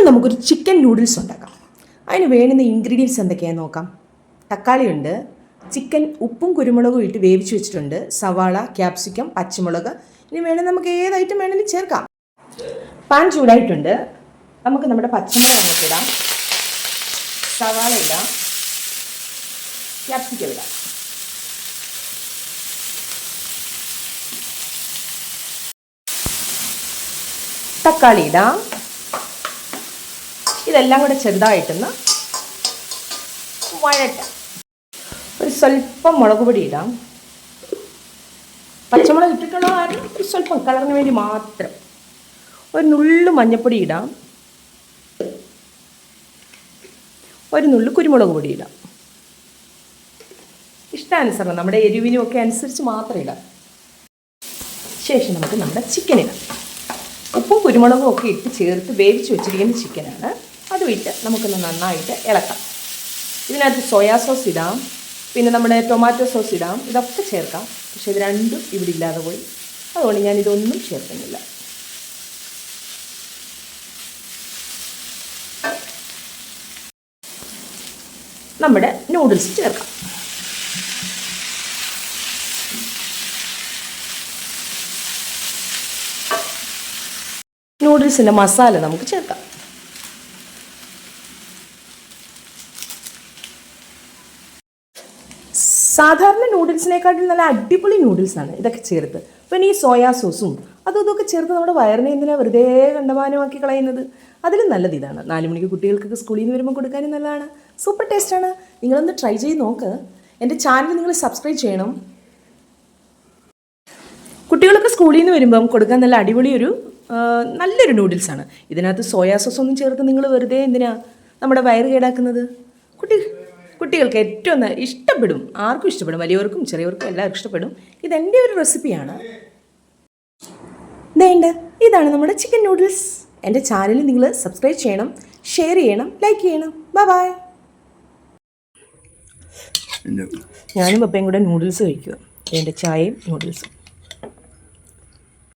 നമുക്കൊരു chicken noodles ഉണ്ടാക്കാം. അതിന് വേണ്ടുന്ന ഇൻഗ്രീഡിയൻസ് എന്തൊക്കെയാണെന്ന് നോക്കാം. തക്കാളിയുണ്ട്, ചിക്കൻ ഉപ്പും കുരുമുളകും ഇട്ട് വേവിച്ച് വെച്ചിട്ടുണ്ട്, സവാള, ക്യാപ്സിക്കം, പച്ചമുളക്. ഇനി വേണമെങ്കിൽ നമുക്ക് ഏത് ഐറ്റം വേണമെങ്കിലും ചേർക്കാം. പാൻ ചൂടായിട്ടുണ്ട്. നമുക്ക് നമ്മുടെ പച്ചമുളക് അങ്ങോട്ട് ഇടാം, സവാള ഇടാം, ക്യാപ്സിക്കം ഇടാം. തക്കാളി ഇടാം. ഇതെല്ലാം കൂടെ ചെറുതായിട്ടൊന്ന് വഴറ്റാം. ഒരു സ്വല്പം മുളക് പൊടി ഇടാം. പച്ചമുളക് ഇട്ടിട്ടുള്ള കാരണം ഒരു സ്വല്പം കളറിന് വേണ്ടി മാത്രം. ഒരു നുള്ളു മഞ്ഞൾപ്പൊടി ഇടാം, ഒരു നുള്ളു കുരുമുളക് പൊടി ഇടാം. ഇഷ്ടാനുസരണം നമ്മുടെ എരിവിനും ഒക്കെ അനുസരിച്ച് മാത്രം ഇടാം. ശേഷം നമുക്ക് നമ്മുടെ ചിക്കൻ ഇടാം. ഉപ്പും കുരുമുളകും ഒക്കെ ഇട്ട് ചേർത്ത് വേവിച്ച് വെച്ചിരിക്കുന്ന ചിക്കനാണ്. അതും ഇട്ട് നമുക്കൊന്ന് നന്നായിട്ട് ഇളക്കാം. ഇതിനകത്ത് സോയാ സോസ് ഇടാം, പിന്നെ നമ്മുടെ ടൊമാറ്റോ സോസ് ഇടാം. ഇതൊക്കെ ചേർക്കാം. പക്ഷേ ഇത് രണ്ടും ഇവിടെ ഇല്ലാതെ പോയി, അതുകൊണ്ട് ഞാൻ ഇതൊന്നും ചേർക്കുന്നില്ല. നമ്മുടെ നൂഡിൽസ് ചേർക്കാം. നൂഡിൽസിൻ്റെ മസാല നമുക്ക് ചേർക്കാം. സാധാരണ നൂഡിൽസിനെക്കാട്ടിൽ നല്ല അടിപൊളി നൂഡിൽസാണ് ഇതൊക്കെ ചേർത്ത്. പിന്നെ ഈ സോയാ സോസും അതും ഇതൊക്കെ ചേർത്ത് നമ്മുടെ വയറിനെ എന്തിനാണ് വെറുതെ കണ്ടമാനമാക്കി കളയുന്നത്? അതിലും നല്ലത് ഇതാണ്. 4 മണിക്ക് കുട്ടികൾക്കൊക്കെ സ്കൂളിൽ നിന്ന് വരുമ്പോൾ കൊടുക്കാനും നല്ലതാണ്. സൂപ്പർ ടേസ്റ്റാണ്. നിങ്ങളൊന്ന് ട്രൈ ചെയ്ത് നോക്ക്. എൻ്റെ ചാനൽ നിങ്ങൾ സബ്സ്ക്രൈബ് ചെയ്യണം. കുട്ടികളൊക്കെ സ്കൂളിൽ നിന്ന് വരുമ്പം കൊടുക്കാൻ നല്ല അടിപൊളി നല്ലൊരു നൂഡിൽസാണ്. ഇതിനകത്ത് സോയാ സോസ് ഒന്നും ചേർത്ത് നിങ്ങൾ വെറുതെ എന്തിനാ നമ്മുടെ വയറ് കേടാക്കുന്നത്? കുട്ടികൾക്ക് ഏറ്റവും ഇഷ്ടപ്പെടും. ആർക്കും ഇഷ്ടപ്പെടും, വലിയവർക്കും ചെറിയവർക്കും എല്ലാവർക്കും ഇഷ്ടപ്പെടും. ഇതെൻ്റെ ഒരു റെസിപ്പിയാണ്. ഇതാണ് നമ്മുടെ ചിക്കൻ നൂഡിൽസ്. എൻ്റെ ചാനൽ നിങ്ങൾ സബ്സ്ക്രൈബ് ചെയ്യണം, ഷെയർ ചെയ്യണം, ലൈക്ക് ചെയ്യണം. ബൈ. ഞാനും പപ്പയും കൂടെ നൂഡിൽസ് കഴിക്കുക. എൻ്റെ ചായയും നൂഡിൽസും.